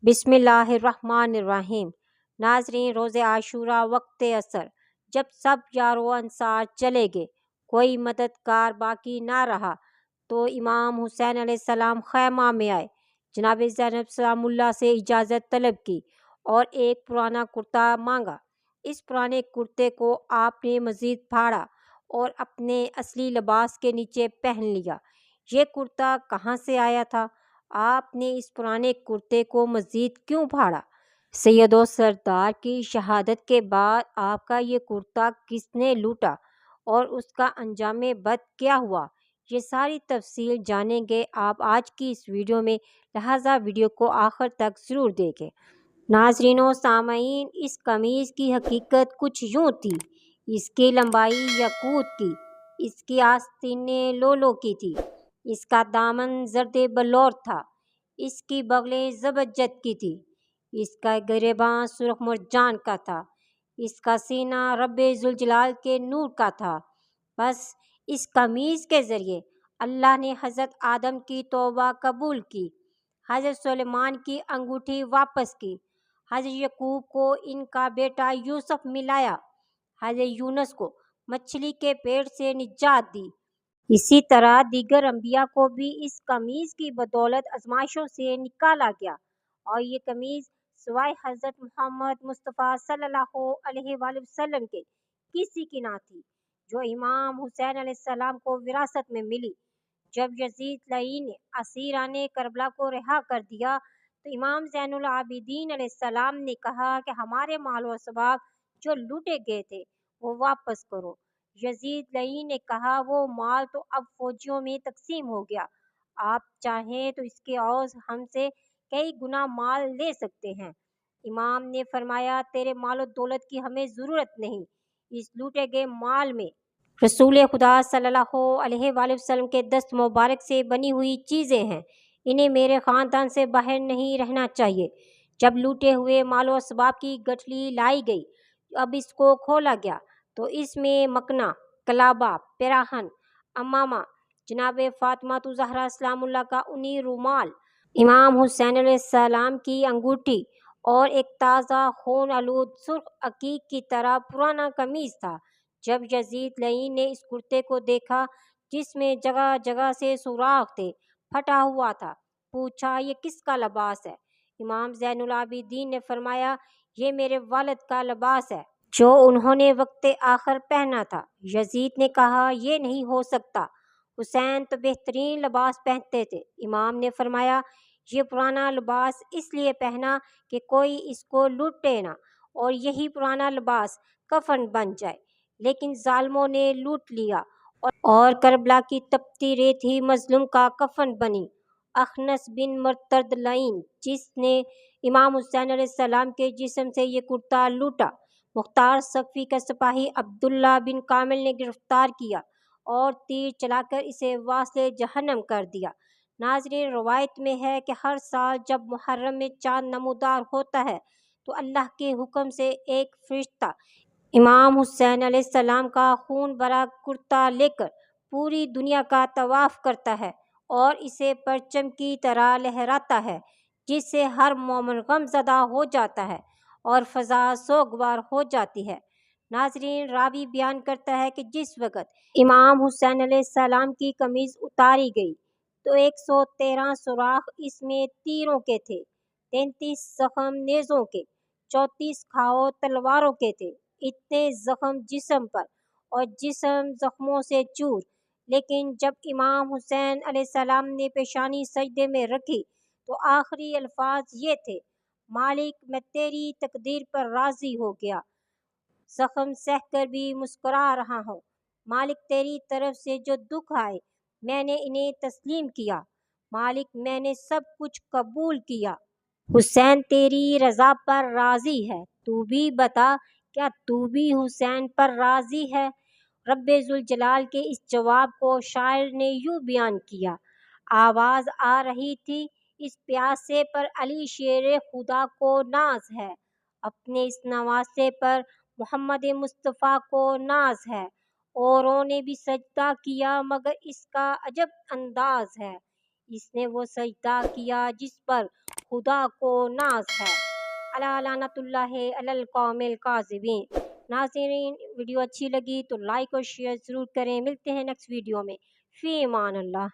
بسم اللہ الرحمن الرحیم۔ ناظرین، روز عاشورہ وقت عصر جب سب یار و انصار چلے گئے، کوئی مددگار باقی نہ رہا، تو امام حسین علیہ السلام خیمہ میں آئے، جناب زینب سلام اللہ سے اجازت طلب کی اور ایک پرانا کرتا مانگا۔ اس پرانے کرتے کو آپ نے مزید پھاڑا اور اپنے اصلی لباس کے نیچے پہن لیا۔ یہ کرتا کہاں سے آیا تھا؟ آپ نے اس پرانے کرتے کو مزید کیوں پھاڑا؟ سید و سردار کی شہادت کے بعد آپ کا یہ کرتا کس نے لوٹا اور اس کا انجام بد کیا ہوا؟ یہ ساری تفصیل جانیں گے آپ آج کی اس ویڈیو میں، لہٰذا ویڈیو کو آخر تک ضرور دیکھیں۔ ناظرین و سامعین، اس قمیض کی حقیقت کچھ یوں تھی۔ اس کی لمبائی یاقوت کی، اس کی آستینیں لولو کی تھی، اس کا دامن زرد بلور تھا، اس کی بغلیں زبرجد کی تھی، اس کا گریباں سرخ مرجان کا تھا، اس کا سینہ رب ذوالجلال کے نور کا تھا۔ بس اس قمیض کے ذریعے اللہ نے حضرت آدم کی توبہ قبول کی، حضرت سلیمان کی انگوٹھی واپس کی، حضرت یعقوب کو ان کا بیٹا یوسف ملایا، حضرت یونس کو مچھلی کے پیٹ سے نجات دی۔ اسی طرح دیگر انبیاء کو بھی اس قمیض کی بدولت آزمائشوں سے نکالا گیا، اور یہ قمیض سوائے حضرت محمد مصطفیٰ صلی اللہ علیہ وآلہ وسلم کے کسی کی نہ تھی، جو امام حسین علیہ السلام کو وراثت میں ملی۔ جب یزید لعین نے اسیران کربلا کو رہا کر دیا تو امام زین العابدین علیہ السلام نے کہا کہ ہمارے مال و اسباب جو لوٹے گئے تھے وہ واپس کرو۔ یزید لعین نے کہا وہ مال تو اب فوجیوں میں تقسیم ہو گیا، آپ چاہیں تو اس کے عوض ہم سے کئی گنا مال لے سکتے ہیں۔ امام نے فرمایا تیرے مال و دولت کی ہمیں ضرورت نہیں، اس لوٹے گئے مال میں رسول خدا صلی اللہ علیہ وآلہ وسلم کے دست مبارک سے بنی ہوئی چیزیں ہیں، انہیں میرے خاندان سے باہر نہیں رہنا چاہیے۔ جب لوٹے ہوئے مال و اسباب کی گٹھلی لائی گئی، اب اس کو کھولا گیا تو اس میں مکنا، کلابہ، پیراہن، امامہ، جناب فاطمہ الزہرا سلام اللہ کا اونی رومال، امام حسین علیہ السلام کی انگوٹھی اور ایک تازہ خون آلود سرخ عقیق کی طرح پرانا قمیض تھا۔ جب یزید لعین نے اس کرتے کو دیکھا جس میں جگہ جگہ سے سوراخ تھے، پھٹا ہوا تھا، پوچھا یہ کس کا لباس ہے؟ امام زین العابدین نے فرمایا یہ میرے والد کا لباس ہے جو انہوں نے وقت آخر پہنا تھا۔ یزید نے کہا یہ نہیں ہو سکتا، حسین تو بہترین لباس پہنتے تھے۔ امام نے فرمایا یہ پرانا لباس اس لیے پہنا کہ کوئی اس کو لوٹے نہ اور یہی پرانا لباس کفن بن جائے، لیکن ظالموں نے لوٹ لیا اور کربلا کی تپتی ریت ہی مظلوم کا کفن بنی۔ اخنس بن مرتد لعین، جس نے امام حسین علیہ السلام کے جسم سے یہ کرتا لوٹا، مختار ثقفی کا سپاہی عبداللہ بن کامل نے گرفتار کیا اور تیر چلا کر اسے واصل جہنم کر دیا۔ ناظرین، روایت میں ہے کہ ہر سال جب محرم میں چاند نمودار ہوتا ہے تو اللہ کے حکم سے ایک فرشتہ امام حسین علیہ السلام کا خون بھرا کرتا لے کر پوری دنیا کا طواف کرتا ہے اور اسے پرچم کی طرح لہراتا ہے، جس سے ہر مومن غم زدہ ہو جاتا ہے اور فضا سوگوار ہو جاتی ہے۔ ناظرین، راوی بیان کرتا ہے کہ جس وقت امام حسین علیہ السلام کی قمیض اتاری گئی تو 113 سوراخ اس میں تیروں کے تھے، 33 زخم نیزوں کے، 34 گھاؤ تلواروں کے تھے، اتنے زخم جسم پر اور جسم زخموں سے چور۔ لیکن جب امام حسین علیہ السلام نے پیشانی سجدے میں رکھی تو آخری الفاظ یہ تھے، مالک میں تیری تقدیر پر راضی ہو گیا، زخم سہ کر بھی مسکرا رہا ہوں، مالک تیری طرف سے جو دکھ آئے میں نے انہیں تسلیم کیا، مالک میں نے سب کچھ قبول کیا۔ حسین تیری رضا پر راضی ہے، تو بھی بتا کیا تو بھی حسین پر راضی ہے؟ رب ذوالجلال کے اس جواب کو شاعر نے یوں بیان کیا، آواز آ رہی تھی اس پیاسے پر علی شیر خدا کو ناز ہے، اپنے اس نواسے پر محمد مصطفیٰ کو ناز ہے، اوروں نے بھی سجدہ کیا مگر اس کا عجب انداز ہے، اس نے وہ سجدہ کیا جس پر خدا کو ناز ہے، الا لعنت اللہ علی القوم الکاذبین۔ ناظرین ویڈیو اچھی لگی تو لائک اور شیئر ضرور کریں، ملتے ہیں نیکسٹ ویڈیو میں، فی امان اللہ۔